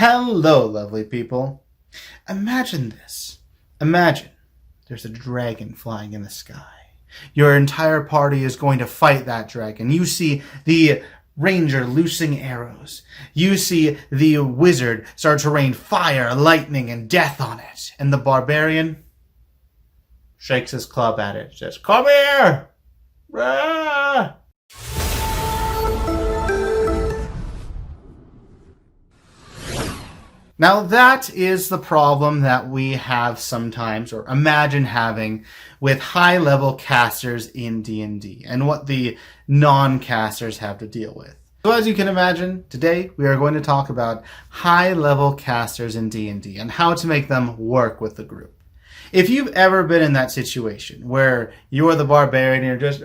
Hello, lovely people. Imagine this. Imagine there's a dragon flying in the sky. Your entire party is going to fight that dragon. You see the ranger loosing arrows. You see the wizard start to rain fire, lightning, and death on it. And the barbarian shakes his club at it. Says, "Come here! Rah!" Now that is the problem that we have sometimes, or imagine having, with high-level casters in D&D, and what the non-casters have to deal with. So as you can imagine, today we are going to talk about high-level casters in D&D, and how to make them work with the group. If you've ever been in that situation where you're the barbarian and you're just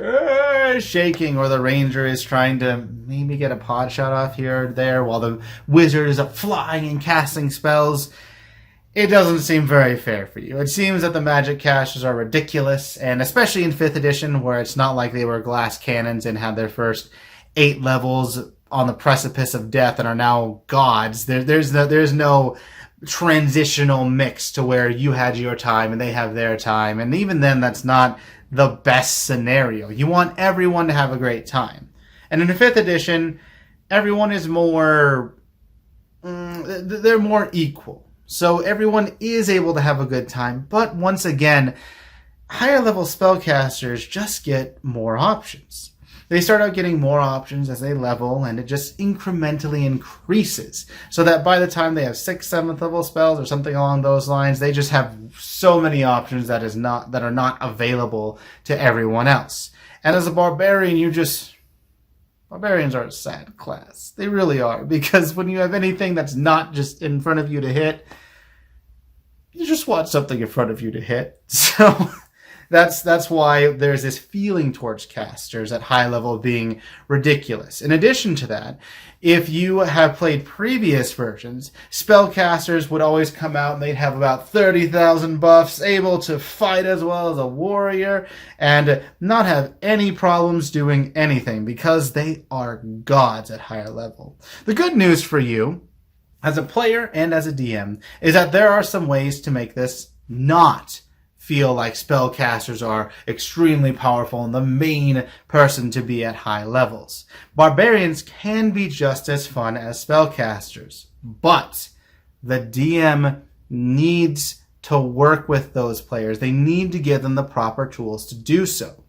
shaking, or the ranger is trying to maybe get a pod shot off here or there while the wizard is up flying and casting spells, it doesn't seem very fair for you. It seems that the magic casters are ridiculous, and especially in 5th edition, where it's not like they were glass cannons and had their first 8 levels on the precipice of death and are now gods. There's no transitional mix to where you had your time and they have their time, and even then that's not the best scenario. You want everyone to have a great time, and in the 5th edition everyone is more they're more equal, so everyone is able to have a good time. But once again, higher level spellcasters just get more options. They start out getting more options as they level, and it just incrementally increases. So that by the time they have 6th, 7th level spells or something along those lines, they just have so many options that are not available to everyone else. And as a barbarian, barbarians are a sad class. They really are, because when you have anything that's not just in front of you to hit, you just want something in front of you to hit. So That's why there's this feeling towards casters at high level being ridiculous. In addition to that, if you have played previous versions, spellcasters would always come out and they'd have about 30,000 buffs, able to fight as well as a warrior, and not have any problems doing anything, because they are gods at higher level. The good news for you, as a player and as a DM, is that there are some ways to make this not feel like spellcasters are extremely powerful and the main person to be at high levels. Barbarians can be just as fun as spellcasters, but the DM needs to work with those players. They need to give them the proper tools to do so.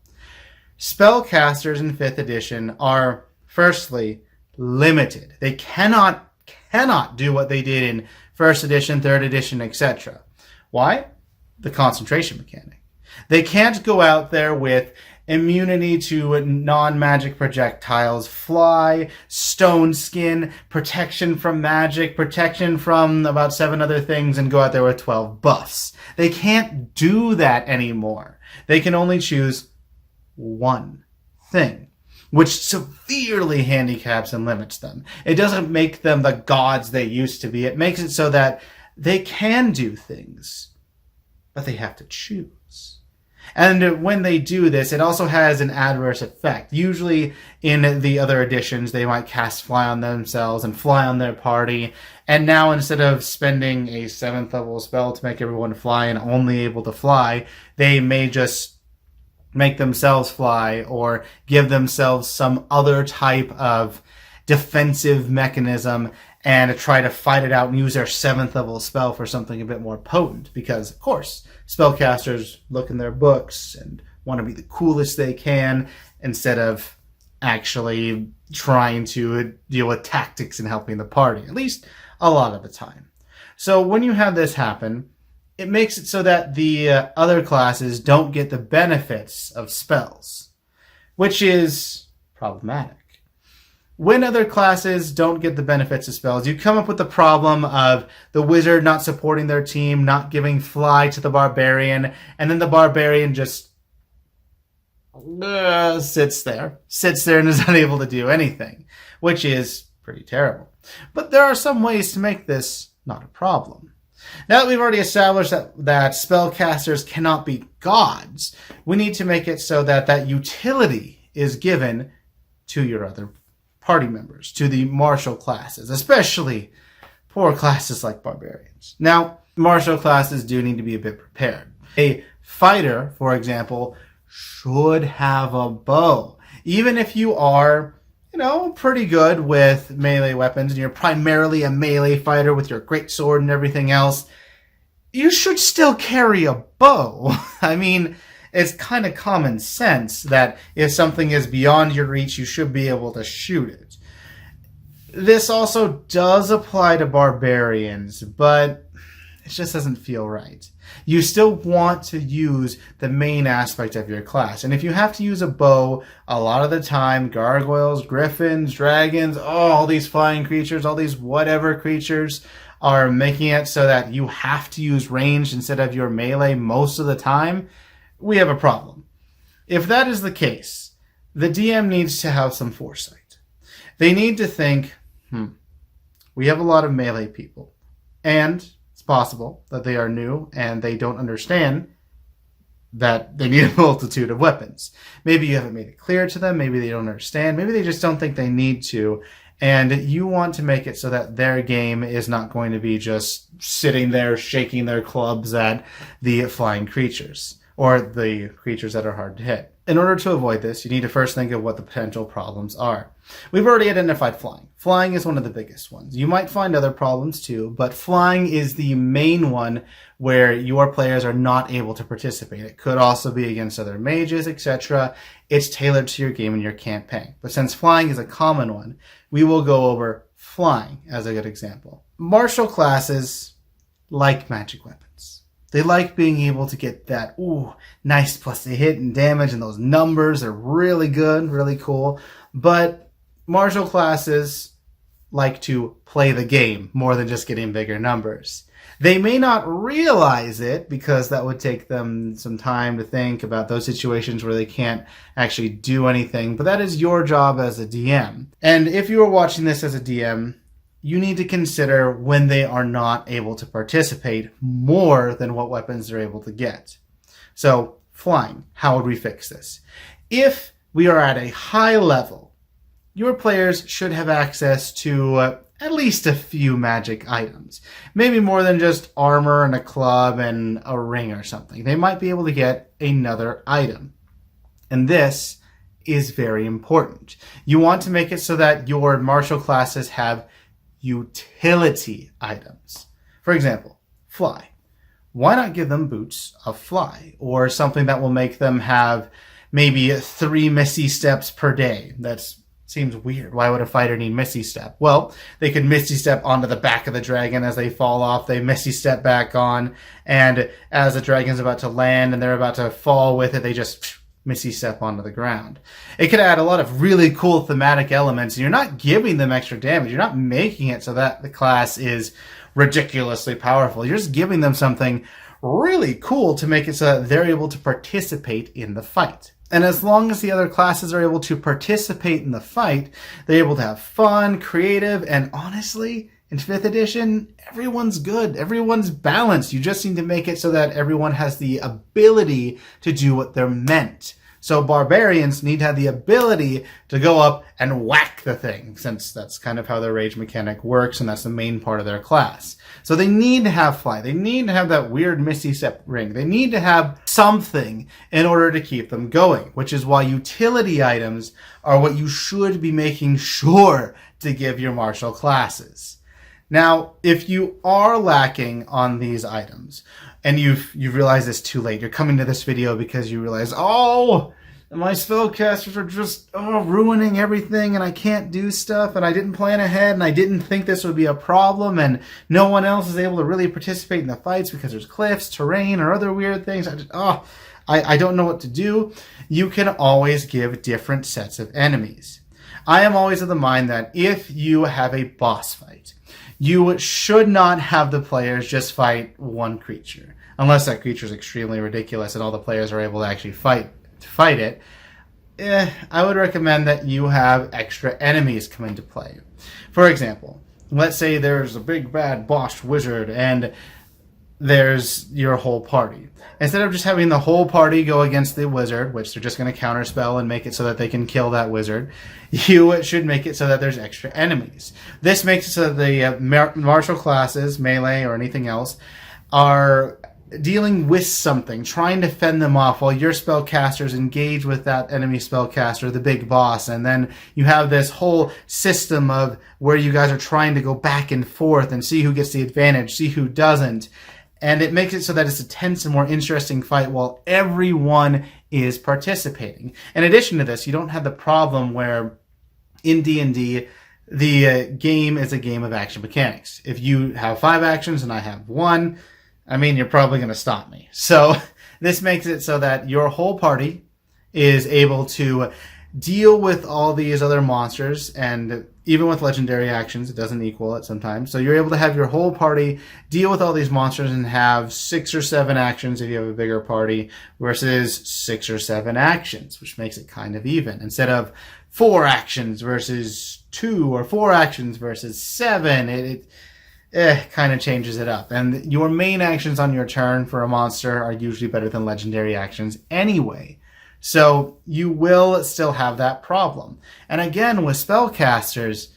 Spellcasters in 5th edition are, firstly, limited. They cannot do what they did in 1st edition, 3rd edition, etc. Why? The concentration mechanic. They can't go out there with immunity to non-magic projectiles, fly, stone skin, protection from magic, protection from about 7 other things, and go out there with 12 buffs. They can't do that anymore. They can only choose one thing, which severely handicaps and limits them. It doesn't make them the gods they used to be. It makes it so that they can do things, but they have to choose. And when they do this, it also has an adverse effect. Usually in the other editions, they might cast fly on themselves and fly on their party. And now, instead of spending a 7th level spell to make everyone fly and only able to fly, they may just make themselves fly, or give themselves some other type of defensive mechanism and try to fight it out and use their 7th level spell for something a bit more potent. Because, of course, spellcasters look in their books and want to be the coolest they can, instead of actually trying to deal with tactics and helping the party, at least a lot of the time. So when you have this happen, it makes it so that the other classes don't get the benefits of spells, which is problematic. When other classes don't get the benefits of spells, you come up with the problem of the wizard not supporting their team, not giving fly to the barbarian, and then the barbarian just sits there and is unable to do anything, which is pretty terrible. But there are some ways to make this not a problem. Now that we've already established that spellcasters cannot be gods, we need to make it so that that utility is given to your other party members, to the martial classes, especially for classes like Barbarians. Now, martial classes do need to be a bit prepared. A fighter, for example, should have a bow. Even if you are, pretty good with melee weapons and you're primarily a melee fighter with your great sword and everything else, you should still carry a bow. I mean, it's kind of common sense that if something is beyond your reach, you should be able to shoot it. This also does apply to Barbarians, but it just doesn't feel right. You still want to use the main aspect of your class. And if you have to use a bow, a lot of the time, gargoyles, griffins, dragons, all these flying creatures, all these whatever creatures are making it so that you have to use ranged instead of your melee most of the time, we have a problem. If that is the case, the DM needs to have some foresight. They need to think, we have a lot of melee people, and it's possible that they are new and they don't understand that they need a multitude of weapons. Maybe you haven't made it clear to them, maybe they don't understand, maybe they just don't think they need to, and you want to make it so that their game is not going to be just sitting there shaking their clubs at the flying creatures, or the creatures that are hard to hit. In order to avoid this, you need to first think of what the potential problems are. We've already identified flying. Flying is one of the biggest ones. You might find other problems too, but flying is the main one where your players are not able to participate. It could also be against other mages, etc. It's tailored to your game and your campaign. But since flying is a common one, we will go over flying as a good example. Martial classes like magic weapons. They like being able to get that, nice plus the hit and damage, and those numbers are really good, really cool. But martial classes like to play the game more than just getting bigger numbers. They may not realize it because that would take them some time to think about those situations where they can't actually do anything, but that is your job as a DM. And if you are watching this as a DM, you need to consider when they are not able to participate more than what weapons they're able to get. So, flying. How would we fix this? If we are at a high level, your players should have access to at least a few magic items. Maybe more than just armor and a club and a ring or something. They might be able to get another item. And this is very important. You want to make it so that your martial classes have utility items. For example, fly. Why not give them boots of fly, or something that will make them have maybe 3 Misty Steps per day? That seems weird. Why would a fighter need Misty Step? Well, they could Misty Step onto the back of the dragon as they fall off. They Misty Step back on, and as the dragon's about to land and they're about to fall with it, they just Misty Step onto the ground. It could add a lot of really cool thematic elements, and you're not giving them extra damage. You're not making it so that the class is ridiculously powerful. You're just giving them something really cool to make it so that they're able to participate in the fight. And as long as the other classes are able to participate in the fight, they're able to have fun, creative, and honestly, in 5th edition, everyone's good. Everyone's balanced. You just need to make it so that everyone has the ability to do what they're meant. So Barbarians need to have the ability to go up and whack the thing, since that's kind of how their rage mechanic works, and that's the main part of their class. So they need to have fly. They need to have that weird Misty Step ring. They need to have something in order to keep them going, which is why utility items are what you should be making sure to give your martial classes. Now, if you are lacking on these items, and you've realized this too late, you're coming to this video because you realize, my spellcasters are just ruining everything, and I can't do stuff, and I didn't plan ahead, and I didn't think this would be a problem, and no one else is able to really participate in the fights because there's cliffs, terrain, or other weird things. I don't know what to do. You can always give different sets of enemies. I am always of the mind that if you have a boss fight, you should not have the players just fight one creature. Unless that creature is extremely ridiculous and all the players are able to actually fight it. I would recommend that you have extra enemies come into play. For example, let's say there's a big bad boss wizard, and there's your whole party. Instead of just having the whole party go against the wizard, which they're just going to counterspell and make it so that they can kill that wizard, you should make it so that there's extra enemies. This makes it so that the martial classes, melee or anything else, are dealing with something, trying to fend them off while your spellcasters engage with that enemy spellcaster, the big boss. And then you have this whole system of where you guys are trying to go back and forth and see who gets the advantage, see who doesn't. And it makes it so that it's a tense and more interesting fight while everyone is participating. In addition to this, you don't have the problem where in D&D, the game is a game of action mechanics. If you have 5 actions and I have 1, I mean, you're probably going to stop me. So this makes it so that your whole party is able to deal with all these other monsters, and even with legendary actions, it doesn't equal it sometimes. So you're able to have your whole party deal with all these monsters and have 6 or 7 actions if you have a bigger party versus 6 or 7 actions, which makes it kind of even. Instead of 4 actions versus 2 or 4 actions versus 7, it kind of changes it up. And your main actions on your turn for a monster are usually better than legendary actions anyway. So you will still have that problem. And again, with spellcasters,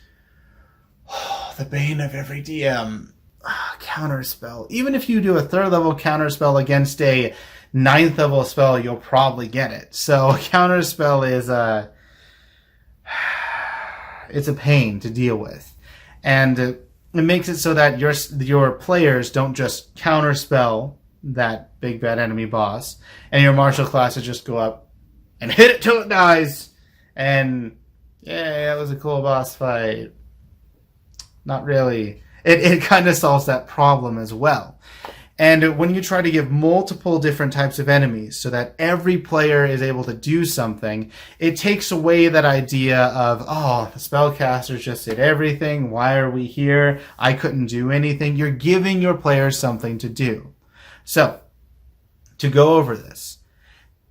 the bane of every DM, counterspell. Even if you do a 3rd level counterspell against a 9th level spell, you'll probably get it. So counterspell is it's a pain to deal with. And it makes it so that your players don't just counterspell that big bad enemy boss, and your martial classes just go up and hit it till it dies. And yeah, that was a cool boss fight. Not really. It kind of solves that problem as well. And when you try to give multiple different types of enemies so that every player is able to do something, it takes away that idea of, oh, the spellcasters just did everything. Why are we here? I couldn't do anything. You're giving your players something to do. So, to go over this,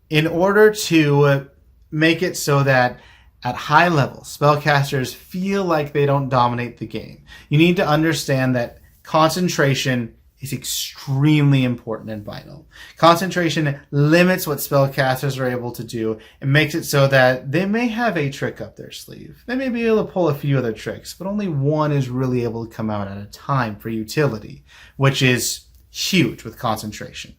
in order to make it so that at high level, spellcasters feel like they don't dominate the game, you need to understand that concentration is extremely important and vital. Concentration limits what spellcasters are able to do and makes it so that they may have a trick up their sleeve. They may be able to pull a few other tricks, but only one is really able to come out at a time for utility, which is huge with concentration.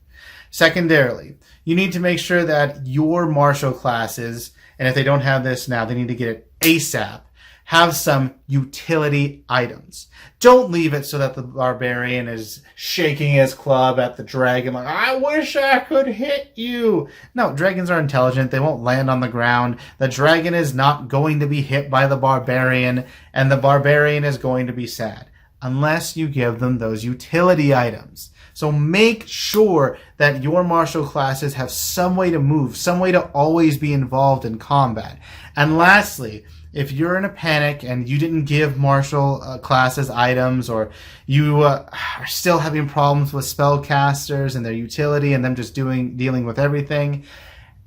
Secondarily, you need to make sure that your martial classes, and if they don't have this now, they need to get it ASAP, have some utility items. Don't leave it so that the barbarian is shaking his club at the dragon like, I wish I could hit you. No, dragons are intelligent. They won't land on the ground. The dragon is not going to be hit by the barbarian, and the barbarian is going to be sad unless you give them those utility items. So make sure that your martial classes have some way to move, some way to always be involved in combat. And lastly, if you're in a panic and you didn't give martial classes items, or you are still having problems with spellcasters and their utility and them just dealing with everything,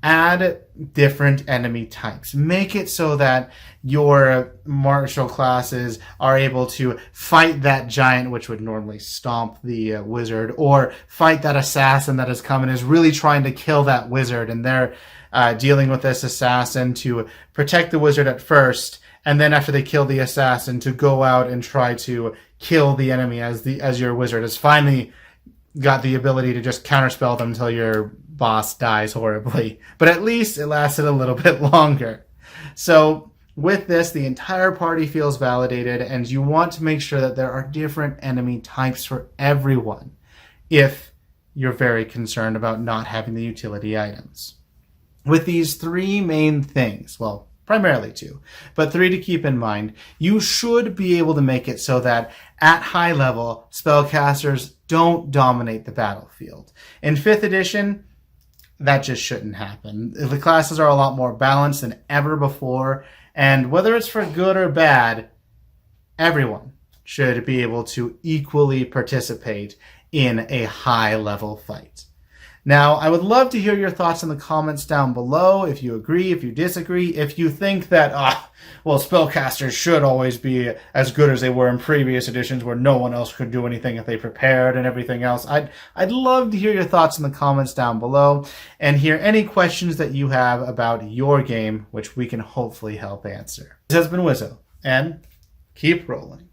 add different enemy types. Make it so that your martial classes are able to fight that giant, which would normally stomp the wizard, or fight that assassin that has come and is really trying to kill that wizard, and they're dealing with this assassin to protect the wizard at first, and then after they kill the assassin, to go out and try to kill the enemy as your wizard has finally got the ability to just counterspell them until your boss dies horribly. But at least it lasted a little bit longer. So with this, the entire party feels validated, and you want to make sure that there are different enemy types for everyone if you're very concerned about not having the utility items. With these 3 main things, well, primarily 2, but 3 to keep in mind, you should be able to make it so that at high level, spellcasters don't dominate the battlefield. In 5th edition, that just shouldn't happen. The classes are a lot more balanced than ever before, and whether it's for good or bad, everyone should be able to equally participate in a high level fight. Now, I would love to hear your thoughts in the comments down below, if you agree, if you disagree, if you think that, spellcasters should always be as good as they were in previous editions where no one else could do anything if they prepared and everything else. I'd love to hear your thoughts in the comments down below and hear any questions that you have about your game, which we can hopefully help answer. This has been Wizzo, and keep rolling.